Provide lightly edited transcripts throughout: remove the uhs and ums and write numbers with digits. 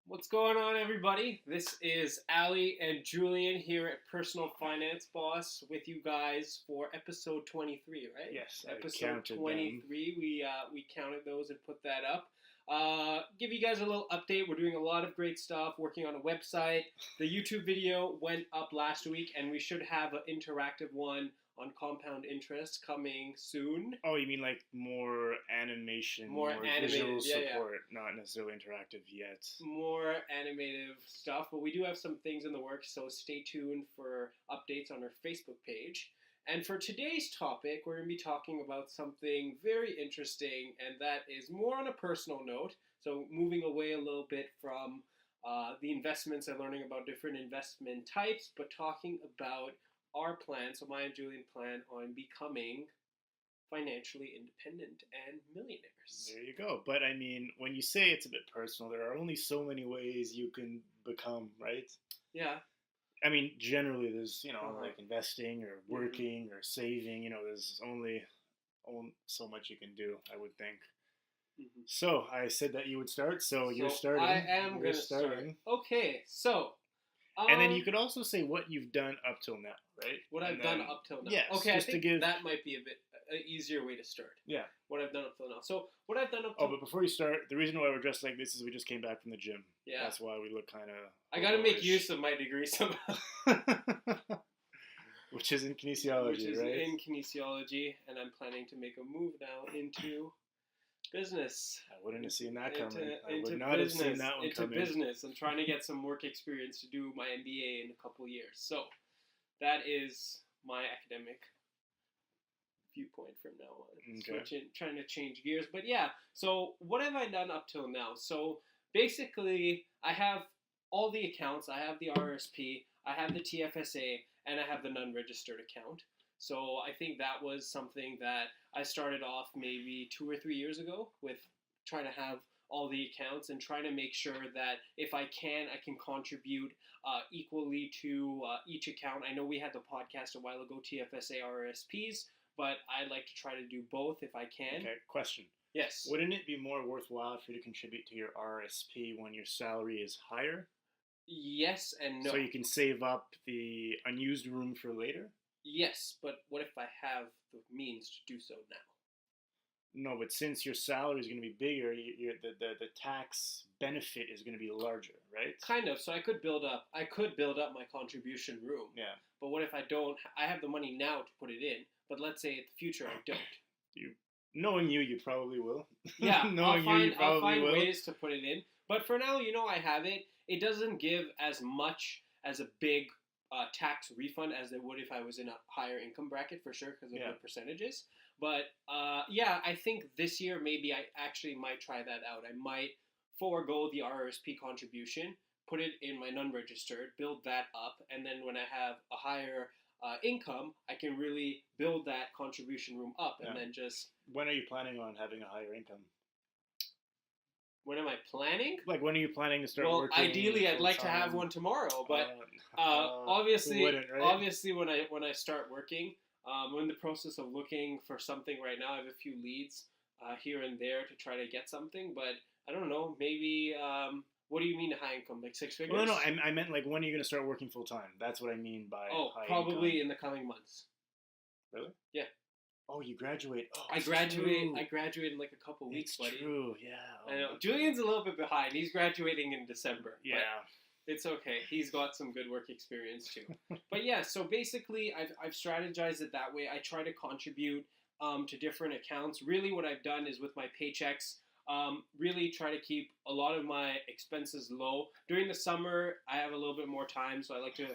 What's going on, everybody? This is Ali and Julian here at Personal Finance Boss with you guys for episode 23, right? Yes, I episode counted 23. We counted those and put that up. Give you guys a little update. We're doing a lot of great stuff, working on a website. The YouTube video went up last week, and we should have an interactive one on compound interest coming soon. Oh, you mean like more animation, More animated, visual yeah. support, not necessarily interactive yet. More animative stuff, but we do have some things in the works, so stay tuned for updates on our Facebook page. And for today's topic, we're going to be talking about something very interesting, and that is more on a personal note. So moving away a little bit from the investments and learning about different investment types, but talking about our plan, so my and Julian plan on becoming financially independent and millionaires. There you go. But I mean, when you say it's a bit personal, there are only so many ways you can become, right? Yeah. I mean, generally, there's, Uh-huh. like investing or working or saving, there's only so much you can do, I would think. Mm-hmm. So, I said that you would start, so you're starting. I am going to start. Okay, so. And then you could also say what you've done up till now, right? What I've done up till now. Yes, okay, just I think to give... that might be a bit an easier way to start. Yeah. What I've done up till now. So, what I've done up till... Oh, but before you start, the reason why we're dressed like this is we just came back from the gym. Yeah. That's why we look kind of... I got to make use of my degree somehow. Which is in kinesiology, Which is right? in kinesiology, and I'm planning to make a move now into business. I wouldn't have seen that coming. I Into would not business, have seen that one into coming. business. I'm trying to get some work experience to do my MBA in a couple years. So, that is my academic viewpoint from now on. Okay. Trying to change gears. But yeah, so what have I done up till now? So basically, I have all the accounts. I have the RRSP, I have the TFSA, and I have the non-registered account. So I think that was something that I started off maybe 2 or 3 years ago with trying to have all the accounts and trying to make sure that if I can contribute equally to each account. I know we had the podcast a while ago, TFSA, RRSPs, but I'd like to try to do both if I can. Okay, question. Yes. Wouldn't it be more worthwhile for you to contribute to your RRSP when your salary is higher? Yes and no. So you can save up the unused room for later? Yes, but what if I have the means to do so now? No, but since your salary is going to be bigger, the tax benefit is going to be larger, right? Kind of. So I could build up my contribution room. Yeah. But what if I don't? I have the money now to put it in, but let's say in the future I don't. Knowing you probably will. Yeah, I'll find will. ways to put it in. But for now, I have it. It doesn't give as much as a big tax refund as it would if I was in a higher income bracket, for sure, because of the percentages. But I think this year maybe I actually might try that out. I might forego the RRSP contribution, put it in my non-registered, build that up, and then when I have a higher income, I can really build that contribution room up, and then just... When are you planning on having a higher income? When am I planning? Like, when are you planning to start working? Well, ideally, I'd like to have one tomorrow, but obviously, right? obviously, when I start working, I'm in the process of looking for something right now. I have a few leads here and there to try to get something, but I don't know. Maybe. What do you mean high income? Like 6 figures? Well, no, I meant like when are you going to start working full time? That's what I mean by high probably income. in the coming months. Really? Yeah. Oh, you graduate. Oh, I graduate in like a couple weeks, buddy. It's true, yeah. I know. Julian's a little bit behind. He's graduating in December. Yeah. But it's okay. He's got some good work experience too. But yeah, so basically I've strategized it that way. I try to contribute to different accounts. Really what I've done is with my paychecks, really try to keep a lot of my expenses low. During the summer, I have a little bit more time, so I like to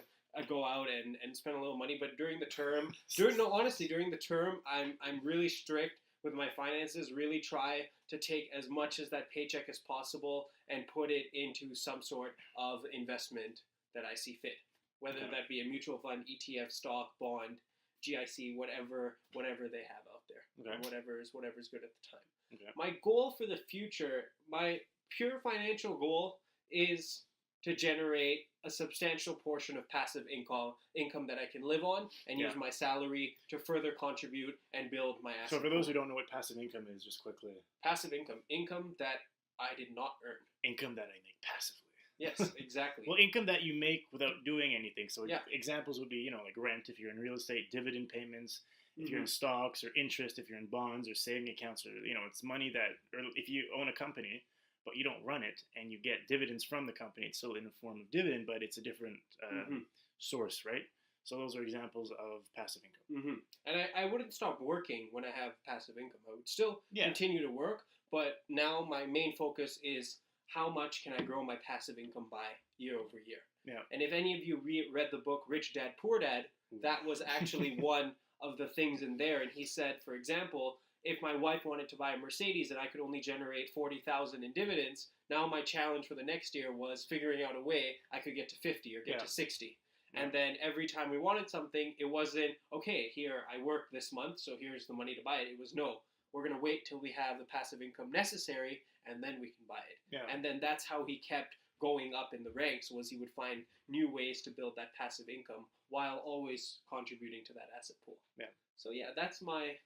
go out and spend a little money. But during the term, during the term, I'm really strict with my finances. Really try to take as much as that paycheck as possible and put it into some sort of investment that I see fit. Whether that be a mutual fund, ETF, stock, bond, GIC, whatever they have out there, whatever's good at the time. Okay. My goal for the future, my pure financial goal, is to generate a substantial portion of passive income that I can live on and use my salary to further contribute and build my asset. So for those who don't know what passive income is, just quickly. Passive income that I did not earn. Income that I make passively. Yes, exactly. Well, income that you make without doing anything. So Yeah. examples would be, like rent if you're in real estate, dividend payments if you're Mhm. in stocks, or interest if you're in bonds or saving accounts, or it's money that, or if you own a company but you don't run it and you get dividends from the company, it's still in the form of dividend, but it's a different Mhm. source, right? So those are examples of passive income. Mhm. And I wouldn't stop working when I have passive income. I would still Yeah. continue to work, but now my main focus is how much can I grow my passive income by year over year. Yeah. And if any of you read the book Rich Dad Poor Dad, that was actually one of the things in there. And he said, for example, if my wife wanted to buy a Mercedes and I could only generate 40,000 in dividends, now my challenge for the next year was figuring out a way I could get to 50 or get to 60. And then every time we wanted something, it wasn't, okay, here, I worked this month, so here's the money to buy it. It was, no, we're going to wait till we have the passive income necessary, and then we can buy it. Yeah. And then that's how he kept going up in the ranks, was he would find new ways to build that passive income while always contributing to that asset pool. Yeah. So yeah, that's my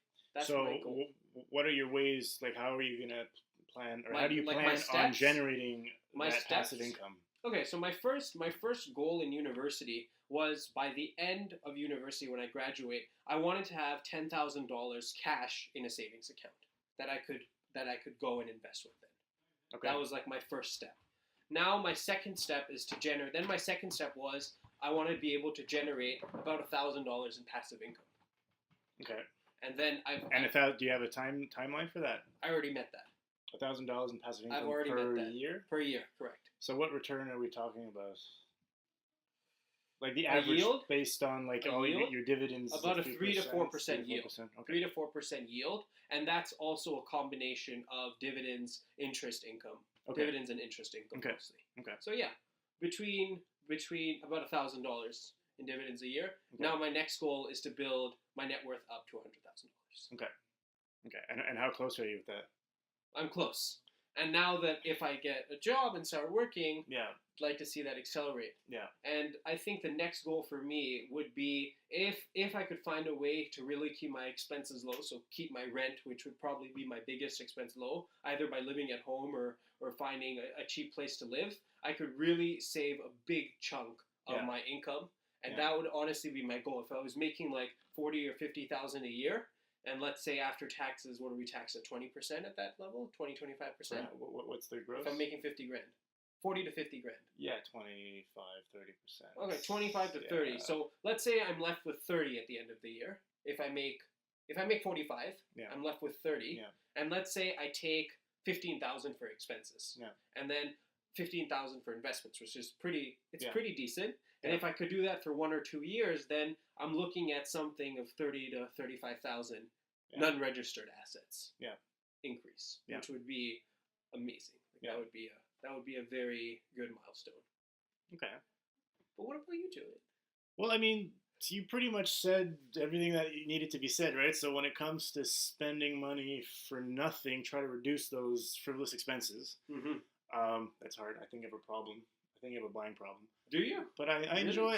goal. What are your ways, like how are you going to plan, or how do you like plan on generating my that steps? passive income? Okay, so my first goal in university was, by the end of university when I graduate, I wanted to have $10,000 cash in a savings account that I could go and invest with it. Okay. That was like my first step. Now my second step is to generate. Then my second step was I want to be able to generate about $1,000 in passive income. Okay. And then do you have a timeline for that? I already met that. $1,000 in passive income I've already per met that. year? Per year, correct. So what return are we talking about? Like the average yield? Based on like all yield? your dividends? About a 3 to 4% yield. Okay. 3 to 4% yield, and that's also a combination of dividends, interest income, dividends and interest income mostly. Okay. So yeah, between about $1,000 in dividends a year. Okay. Now my next goal is to build my net worth up to $100,000. Okay. And how close are you with that? I'm close. And now that if I get a job and start working, Yeah. I'd like to see that accelerate. Yeah. And I think the next goal for me would be if I could find a way to really keep my expenses low, so keep my rent, which would probably be my biggest expense, low, either by living at home or finding a cheap place to live, I could really save a big chunk of my income. And that would honestly be my goal. If I was making like 40 or 50,000 a year, and let's say after taxes, what are we taxed at 20% at that level? 20, 25%? What's the gross? If I'm making 50 grand. 40 to 50 grand. Yeah, 25, 30%. Okay, 25 to 30. So let's say I'm left with 30 at the end of the year. If I make 45, I'm left with 30. Yeah. And let's say I take 15,000 for expenses. Yeah. And then 15,000 for investments, which is pretty decent. And Yeah. if I could do that for 1 or 2 years, then I'm looking at something of 30 to 35,000 non-registered assets increase, which would be amazing. That would be a very good milestone. Okay. But what about you, Julian? Well, I mean, you pretty much said everything that needed to be said, right? So when it comes to spending money for nothing, try to reduce those frivolous expenses. Mm-hmm. That's hard. I think I have a problem. I think I have a buying problem. Do you? But I Really? enjoy.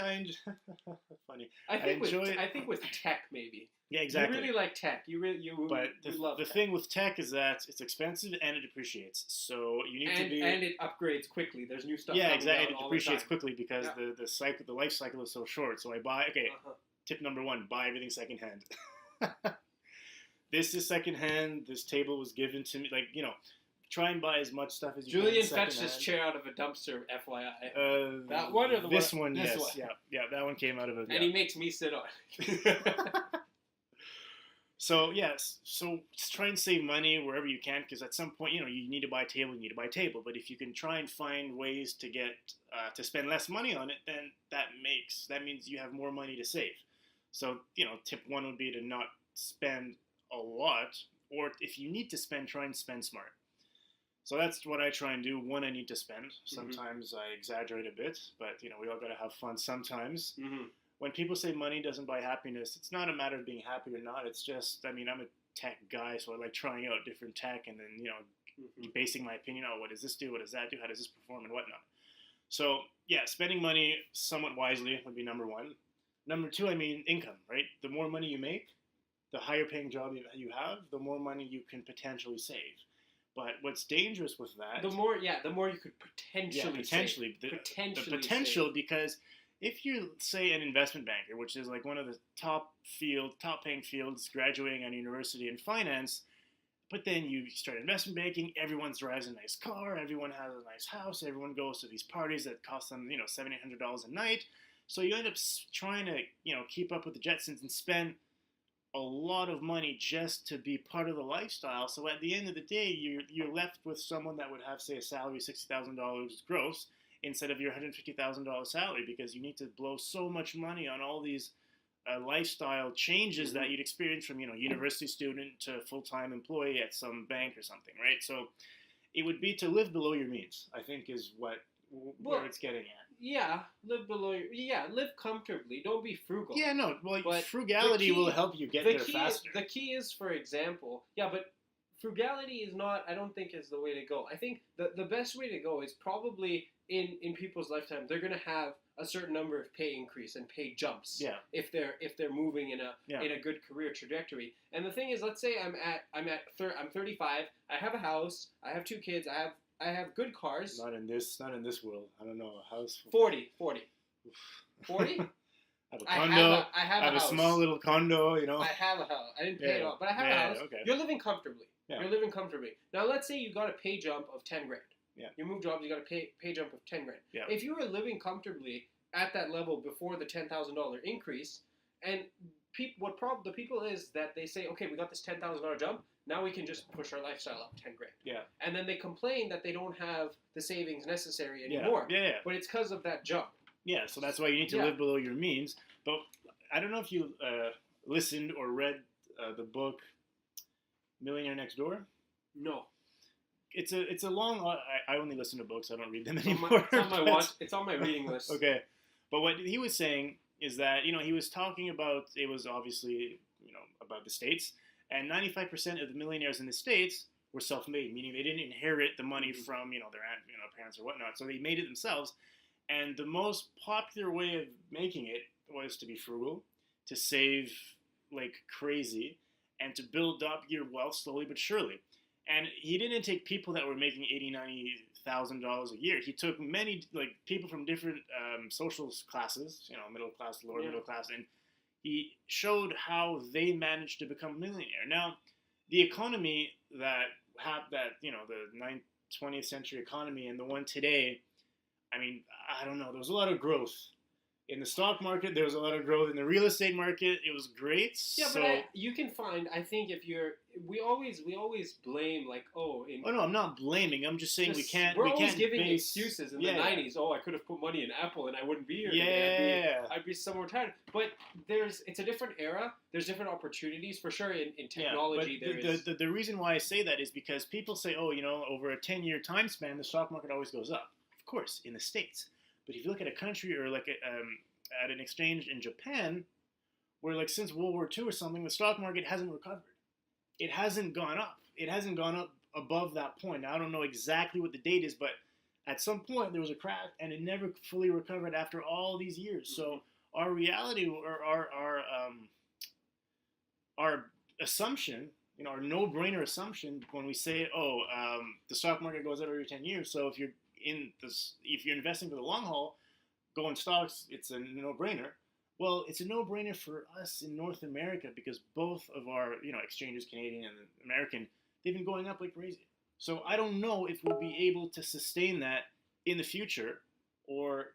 Funny. I think enjoy with tech maybe. Yeah, exactly. You really like tech. You But love the tech. thing with tech is that it's expensive and it depreciates. So you need to be. And it upgrades quickly. There's new stuff. Yeah, coming exactly. out It all depreciates the time. quickly because the life cycle is so short. So I buy. Okay. Uh-huh. Tip number 1: buy everything secondhand. This is secondhand. This table was given to me. Like, try and buy as much stuff as you can. Julian fetched his chair out of a dumpster, FYI. That one or the this one? one? This yes. one. Yeah. That one came out of a. And he makes me sit on it. So yes, just try and save money wherever you can, because at some point, you need to buy a table. You need to buy a table. But if you can try and find ways to get to spend less money on it, then that means you have more money to save. So tip 1 would be to not spend a lot, or if you need to spend, try and spend smart. So that's what I try and do. 1, I need to spend. Sometimes I exaggerate a bit, but we all gotta have fun sometimes. Mm-hmm. When people say money doesn't buy happiness, it's not a matter of being happy or not. It's just, I'm a tech guy, so I like trying out different tech and then, basing my opinion on what does this do, what does that do, how does this perform, and whatnot. So, yeah, spending money somewhat wisely would be number 1. Number 2, income, right? The more money you make, the higher paying job you have, the more money you can potentially save. But what's dangerous with that? The more you could potentially potentially save. the potential, because if you're, say, an investment banker, which is like one of the top paying fields, graduating on university in finance, but then you start investment banking, everyone drives a nice car, everyone has a nice house, everyone goes to these parties that cost them, $700-800 a night. So you end up trying to, keep up with the Jetsons and spend a lot of money just to be part of the lifestyle. So at the end of the day, you're left with someone that would have, say, a salary of $60,000 gross instead of your $150,000 salary, because you need to blow so much money on all these lifestyle changes that you'd experience from, university student to full-time employee at some bank or something, right? So it would be to live below your means, I think, is where it's getting at. Yeah, live comfortably. Don't be frugal. Yeah, no, well, but frugality will help you get there faster. The key is, for example, but frugality is not, I don't think, is the way to go. I think the best way to go is probably in people's lifetime, they're going to have a certain number of pay increase and pay jumps. Yeah. If they're moving in a good career trajectory. And the thing is, let's say I'm 35. I have a house. I have 2 kids. I have good cars. Not in this world. I don't know, a house. 40. 40? I have a condo. I have a small little condo, I have a house. I didn't pay it off, but I have a house. Okay. You're living comfortably. Yeah. You're living comfortably. Now, let's say you got a pay jump of 10 grand. Yeah. You move jobs, you got a pay jump of 10 grand. Yeah. If you were living comfortably at that level before the $10,000 increase, and the people is that they say, okay, we got this $10,000 jump, now we can just push our lifestyle up 10 grand. Yeah. And then they complain that they don't have the savings necessary anymore. Yeah. But it's because of that jump. Yeah, so that's why you need to live below your means. But I don't know if you listened or read the book Millionaire Next Door. No. It's a long. I only listen to books. I don't read them anymore. It's on my reading list. Okay, but what he was saying is that he was talking about, it was obviously about the States, and 95% of the millionaires in the States were self-made, meaning they didn't inherit the money from their parents or whatnot. So they made it themselves, and the most popular way of making it was to be frugal, to save like crazy, and to build up your wealth slowly but surely. And he didn't take people that were making $80,000-90,000 a year. He took many people from different social classes, middle class, lower middle class, and he showed how they managed to become a millionaire. Now, the economy the 20th century economy and the one today, I mean, I don't know. There was a lot of growth. In the stock market, there was a lot of growth. In the real estate market, it was great. Yeah, but you can find, I think, we always blame oh no, I'm not blaming. I'm just saying we're always giving excuses in the 90s. Oh, I could have put money in Apple and I wouldn't be here today. I'd be somewhere tired. But it's a different era. There's different opportunities for sure in technology. But the reason why I say that is because people say, over a 10-year time span, the stock market always goes up. Of course, in the States. But if you look at a country or at an exchange in Japan, where since World War II or something, the stock market hasn't recovered. It hasn't gone up. It hasn't gone up above that point. Now, I don't know exactly what the date is, but at some point there was a crash, and it never fully recovered after all these years. Mm-hmm. So our reality or our assumption, our no-brainer assumption when we say, the stock market goes up every 10 years. So if you're investing for the long haul, go in stocks, it's a no-brainer. Well, it's a no-brainer for us in North America because both of our exchanges, Canadian and American, they've been going up like crazy. So I don't know if we'll be able to sustain that in the future, or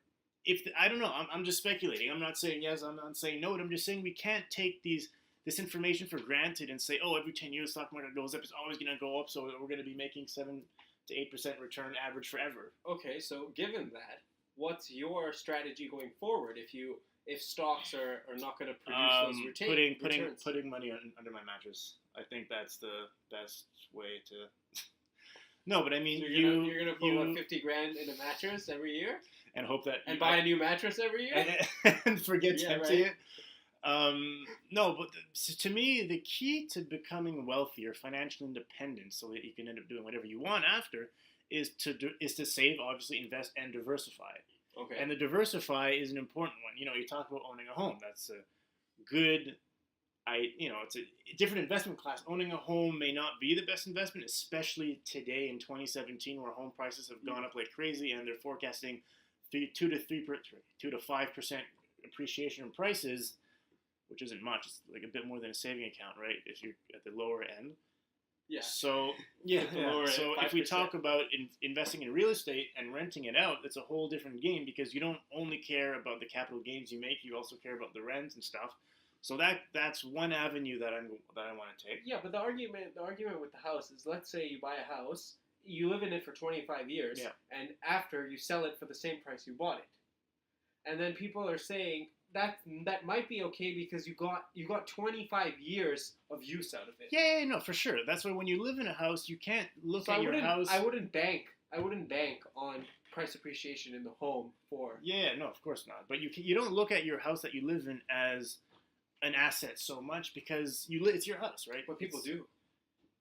I don't know. I'm just speculating. I'm not saying yes. I'm not saying no. But I'm just saying we can't take this information for granted and say, every 10 years stock market goes up, it's always going to go up, so we're going to be making 7 to 8% return average forever. Okay, so given that, what's your strategy going forward if stocks are not going to produce those returns? Putting money under my mattress. I think that's the best way to. No, but I mean, so you're gonna put 50 grand in a mattress every year, and hope that buy a new mattress every year, and forget to empty it. No, but to me, the key to becoming wealthier, financial independence, so that you can end up doing whatever you want after, is to save, obviously, invest, and diversify. Okay. And the diversify is an important one. You talk about owning a home. That's a good it's a different investment class. Owning a home may not be the best investment, especially today in 2017, where home prices have gone up like crazy, and they're forecasting 2 to 5% appreciation in prices, which isn't much. It's like a bit more than a saving account, right? If you're at the lower end. Yeah. So So if we talk about investing in real estate and renting it out, it's a whole different game, because you don't only care about the capital gains you make; you also care about the rent and stuff. So that's one avenue that I want to take. Yeah, but the argument with the house is, let's say you buy a house, you live in it for 25 years, and after you sell it for the same price you bought it, and then people are saying that might be okay because you got 25 years of use out of it. Yeah, no, for sure. That's why when you live in a house, you can't look at your house. I wouldn't bank on price appreciation in the home for. Yeah, no, of course not. But you don't look at your house that you live in as an asset so much, because it's your house, right? But people do.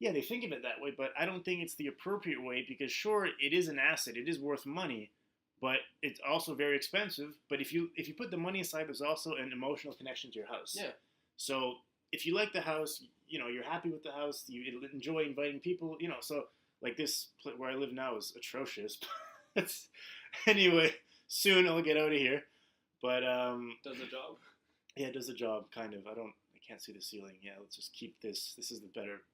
Yeah, they think of it that way, but I don't think it's the appropriate way, because sure, it is an asset, it is worth money, but it's also very expensive. But if you put the money aside, there's also an emotional connection to your house. Yeah. So if you like the house, you're happy with the house, you enjoy inviting people, so like this where I live now is atrocious. Anyway, soon I'll get out of here. But does the job. Yeah, it does the job, kind of. I can't see the ceiling. Yeah, let's just keep this. This is the better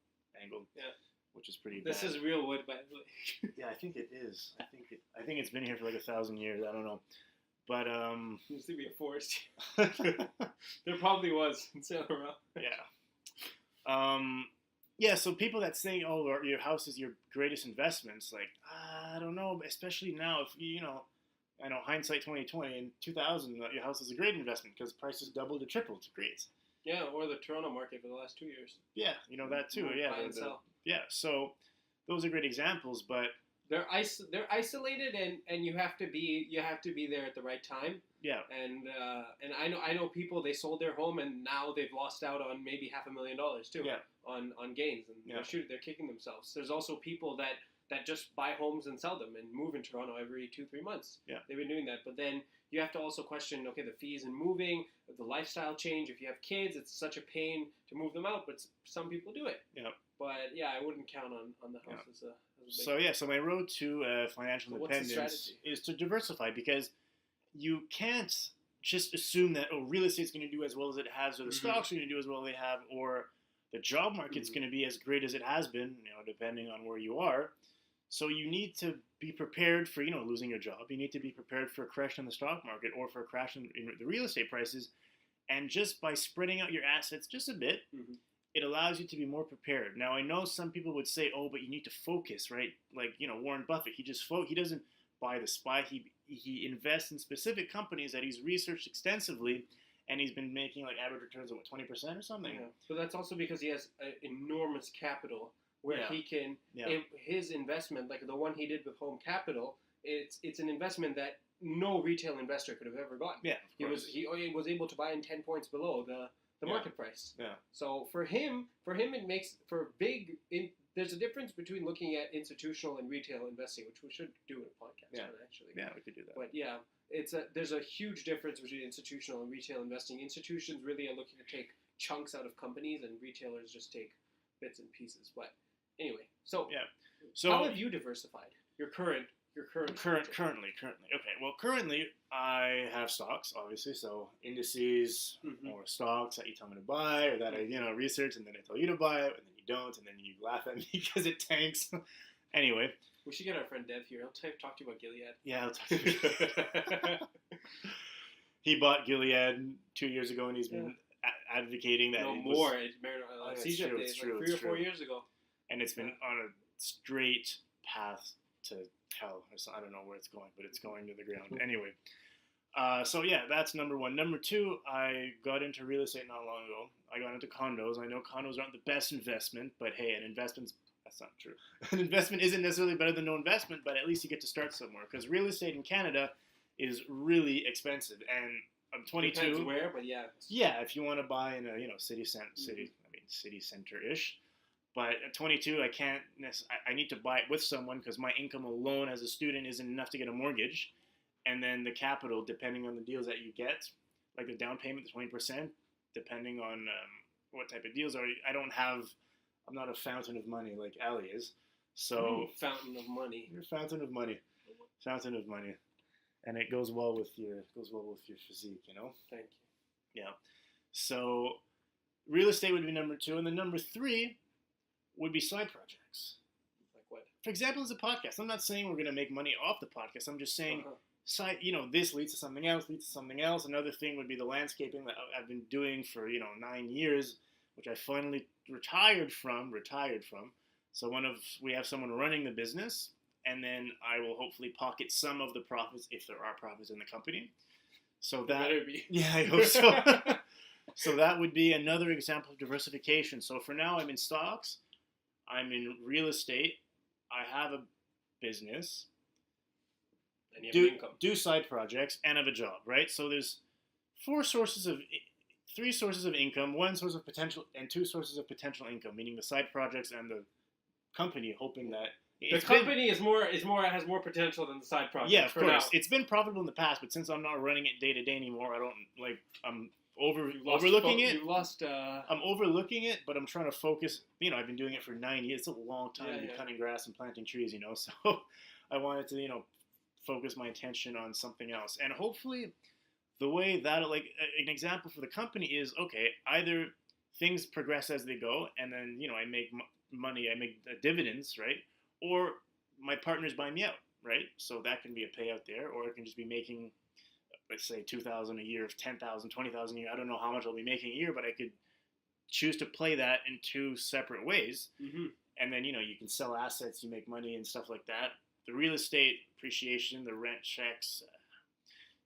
angle. Yeah. Which is pretty This bad. is real wood, by the way. Yeah, I think it is. I think it's been here for like 1,000 years. I don't know. But Used to be a forest. There probably was in Santa Rosa. Yeah. Yeah, so people that say, oh, your house is your greatest investments, like, I don't know, especially now, if I know hindsight 2020, in 2000, your house is a great investment because prices doubled or tripled. It's great. Yeah, or the Toronto market for the last 2 years. Yeah, that too. Yeah, buy and sell. Yeah. So those are great examples, but they're isolated, and you have to be there at the right time. Yeah. And I know people, they sold their home and now they've lost out on maybe $500,000 too. Yeah. On gains, and they're kicking themselves. There's also people that just buy homes and sell them and move in Toronto every 2-3 months. Yeah. They've been doing that. But then you have to also question, okay, the fees in moving, the lifestyle change. If you have kids, it's such a pain to move them out, but some people do it. Yeah. But yeah, I wouldn't count on the house as a big So my road to financial independence is to diversify, because you can't just assume that, real estate's going to do as well as it has, or the stocks are going to do as well as they have, or the job market's going to be as great as it has been, depending on where you are. So you need to be prepared for, losing your job. You need to be prepared for a crash in the stock market or for a crash in the real estate prices. And just by spreading out your assets just a bit, it allows you to be more prepared. Now, I know some people would say, oh, but you need to focus, right? Like, Warren Buffett, he doesn't buy the SPY. He invests in specific companies that he's researched extensively, and he's been making like average returns of 20% or something. Yeah. But that's also because he has enormous capital where he can his investment, like the one he did with Home Capital, it's an investment that no retail investor could have ever gotten. Yeah, he was able to buy in 10 points below the market price. Yeah. So for him it makes there's a difference between looking at institutional and retail investing, which we should do in a podcast on, actually. Yeah, we could do that. But yeah, there's a huge difference between institutional and retail investing. Institutions really are looking to take chunks out of companies, and retailers just take bits and pieces. But anyway, so how have you diversified your current? Currently. Okay. Well, currently I have stocks, obviously. So indices or stocks that you tell me to buy, or that I research, and then I tell you to buy it, and then you don't, and then you laugh at me because it tanks. Anyway, we should get our friend Dev here. He'll talk to you about Gilead. Yeah, I'll talk to you. He bought Gilead 2 years ago, and he's been advocating that. No more. It's true. It's true. 3 or 4 years ago. And it's been on a straight path to hell. I don't know where it's going, but it's going to the ground. Anyway, so yeah, that's number one. Number two, I got into real estate not long ago. I got into condos. I know condos aren't the best investment, but hey, that's not true. An investment isn't necessarily better than no investment, but at least you get to start somewhere, because real estate in Canada is really expensive. And I'm 22. Depends where, but yeah. Yeah, if you want to buy in a city center-ish. But at 22, I need to buy it with someone, because my income alone as a student isn't enough to get a mortgage. And then the capital, depending on the deals that you get, like the down payment, the 20%, depending on what type of deals are. I'm not a fountain of money like Ali is. So fountain of money. You're a fountain of money. Fountain of money. And it goes well with your physique, you know? Thank you. Yeah. So real estate would be number 2, and then number 3 would be side projects. Like what? For example, as a podcast. I'm not saying we're going to make money off the podcast. I'm just saying Uh-huh. this leads to something else, Another thing would be the landscaping that I've been doing for, 9 years, which I finally retired from. So we have someone running the business, and then I will hopefully pocket some of the profits if there are profits in the company. So that better be. Yeah, I hope so. So that would be another example of diversification. So for now, I'm in stocks, I'm in real estate, I have a business, and you have income. Do side projects, and have a job, right? So there's 3 sources of income, 1 source of potential, and 2 sources of potential income, meaning the side projects and the company, hoping that the company has more potential than the side project. Yeah, of course. Now. It's been profitable in the past, but since I'm not running it day to day anymore, I'm overlooking it. I'm overlooking it, but I'm trying to focus. I've been doing it for 9 years. It's a long time to be cutting grass and planting trees, So I wanted to, focus my attention on something else, and hopefully, the way that an example for the company is either things progress as they go, and then I make money, I make dividends, right? Or my partners buy me out, right? So that can be a payout there, or it can just be making, let's say, $2,000 a year, $10,000, $20,000 a year. I don't know how much I'll be making a year, but I could choose to play that in 2 separate ways. Mm-hmm. And then, you can sell assets, you make money and stuff like that. The real estate appreciation, the rent checks,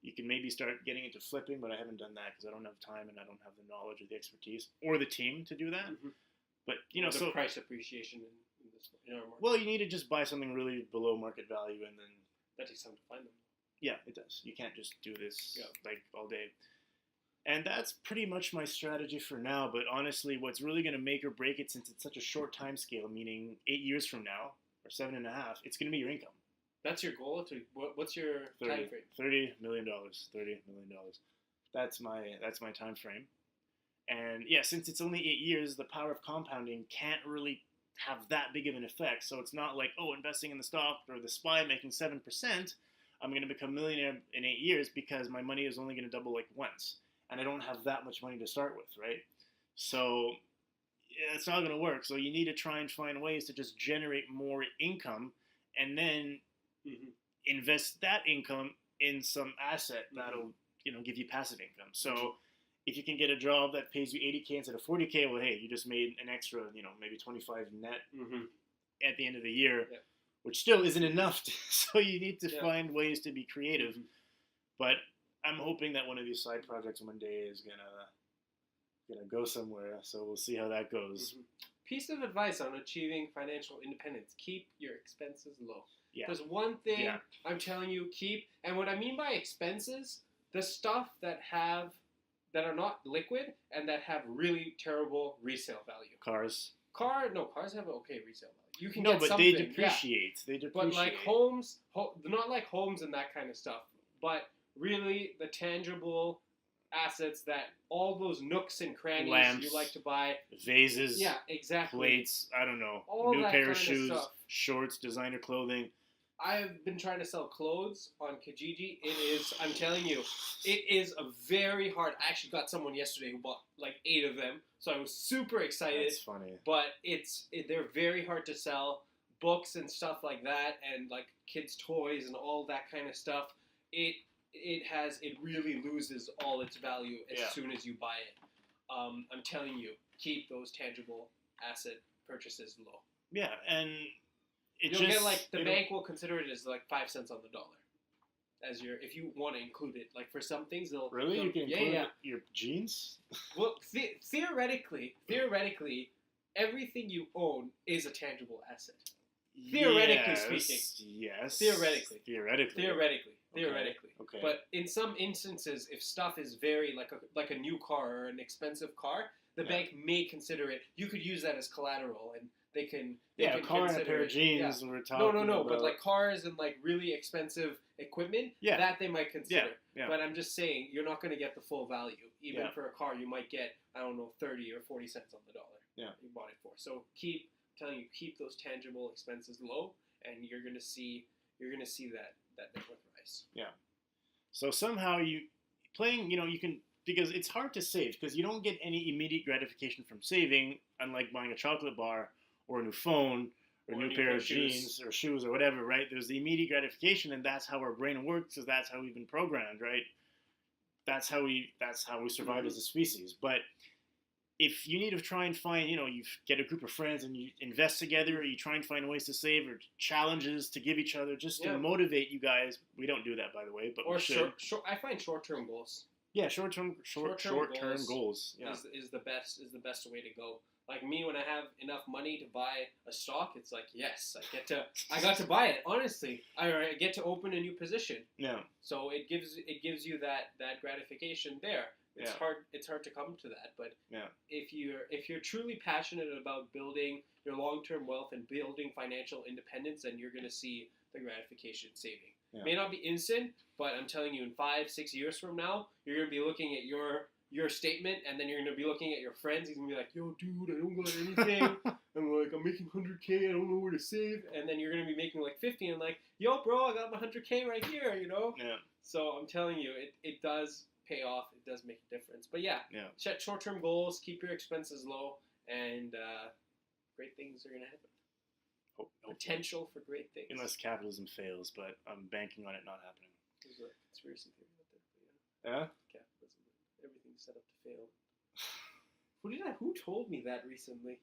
you can maybe start getting into flipping, but I haven't done that because I don't have time and I don't have the knowledge or the expertise or the team to do that. Mm-hmm. But, the price appreciation in this market. Well, you need to just buy something really below market value, and then that takes time to find them. Yeah, it does. You can't just do this all day. And that's pretty much my strategy for now. But honestly, what's really going to make or break it, since it's such a short time scale, meaning 8 years from now or 7.5, it's going to be your income. That's your goal. What's your time frame? $30 million. That's my time frame. And yeah, since it's only 8 years, the power of compounding can't really have that big of an effect. So it's not like, investing in the stock or the SPY making 7%, I'm going to become a millionaire in 8 years because my money is only going to double once. And I don't have that much money to start with, right? So it's not going to work. So you need to try and find ways to just generate more income and then invest that income in some asset that'll, give you passive income. So if you can get a job that pays you $80K instead of $40K, well, hey, you just made an extra, maybe 25 net at the end of the year, which still isn't enough. So you need to find ways to be creative. But I'm hoping that one of these side projects one day is gonna go somewhere. So we'll see how that goes. Piece of advice on achieving financial independence: keep your expenses low. Yeah. There's one thing I'm telling you: and what I mean by expenses, the stuff that are not liquid and that have really terrible resale value. Cars have okay resale value. You can get something. They depreciate. Yeah. But like homes, not like homes and that kind of stuff, but really the tangible assets that all those nooks and crannies lamps, you like to buy. Vases. Yeah, exactly. Plates, I don't know. All new that pair kind of shoes, stuff. Shorts, designer clothing. I've been trying to sell clothes on Kijiji. I'm telling you, it is a very hard. I actually got someone yesterday who bought 8 of them, so I was super excited. That's funny. But they're very hard to sell. Books and stuff like that, and kids' toys and all that kind of stuff. It really loses all its value as soon as you buy it. I'm telling you, keep those tangible asset purchases low. Yeah, and the bank will consider it as 5 cents on the dollar as if you want to include it. For some things they'll you can include your jeans. Well, theoretically, everything you own is a tangible asset. Theoretically speaking. Yes. Theoretically. Okay. But in some instances, if stuff is very like a new car or an expensive car, the Yeah. bank may consider it. You could use that as collateral, and they can. A car and a pair of jeans. Yeah. We're talking No. about. But like cars and like really expensive equipment, Yeah. that they might consider. Yeah. But I'm just saying, you're not going to get the full value. Even Yeah. for a car, you might get, I don't know, 30 or 40 cents on the dollar. Yeah. You bought it for. So keep those tangible expenses low, and you're going to see that net worth rise. So somehow you can, because it's hard to save because you don't get any immediate gratification from saving, unlike buying a chocolate bar or a new phone or a new pair of jeans or shoes or whatever, right? There's the immediate gratification, and that's how our brain works, because that's how we've been programmed, right? That's how we survive as a species. But if you need to try and find, you get a group of friends and you invest together, or you try and find ways to save or challenges to give each other just to motivate you guys. We don't do that, by the way, but we should. I find short-term goals. Yeah, short-term goals. Yeah. is the best way to go. Like me, when I have enough money to buy a stock, it's like, yes, I got to buy it. Honestly, I get to open a new position. Yeah. So it gives you that gratification there. It's hard to come to that, but if you're truly passionate about building your long-term wealth and building financial independence, then you're going to see the gratification saving. Yeah. May not be instant, but I'm telling you, in 5-6 years from now, you're going to be looking at your statement, and then you're going to be looking at your friends. He's going to be like, yo, dude, I don't got anything. I'm making 100K. I don't know where to save. And then you're going to be making like 50, and like, yo, bro, I got my 100K right here, Yeah. So I'm telling you, it does pay off. It does make a difference. But set short-term goals, keep your expenses low, and great things are going to happen. Potential for great things. Unless capitalism fails, but I'm banking on it not happening. There's a conspiracy theory out there. But yeah. Capitalism. Everything's set up to fail. Who told me that recently?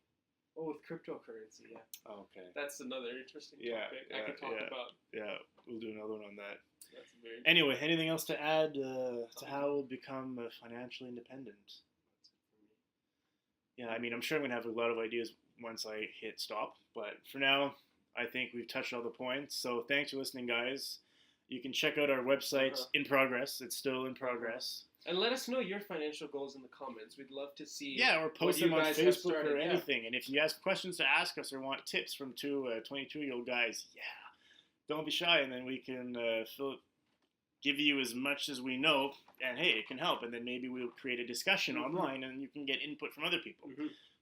Oh, with cryptocurrency, yeah. Oh, okay. That's another interesting topic I could talk about. Yeah, we'll do another one on that. That's very Anyway, anything else to add to how we'll become financially independent? Yeah, I mean, I'm sure I'm going to have a lot of ideas once I hit stop, but for now, I think we've touched all the points. So thanks for listening, guys. You can check out our website in progress. It's still in progress. And let us know your financial goals in the comments. We'd love to see. Yeah, or post them on Facebook or anything. And if you have questions to ask us or want tips from two 22-year-old guys, don't be shy, and then we can give you as much as we know. And hey, it can help. And then maybe we'll create a discussion online, and you can get input from other people.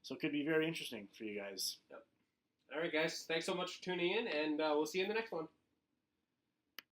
So it could be very interesting for you guys. Yep. All right, guys. Thanks so much for tuning in, and we'll see you in the next one.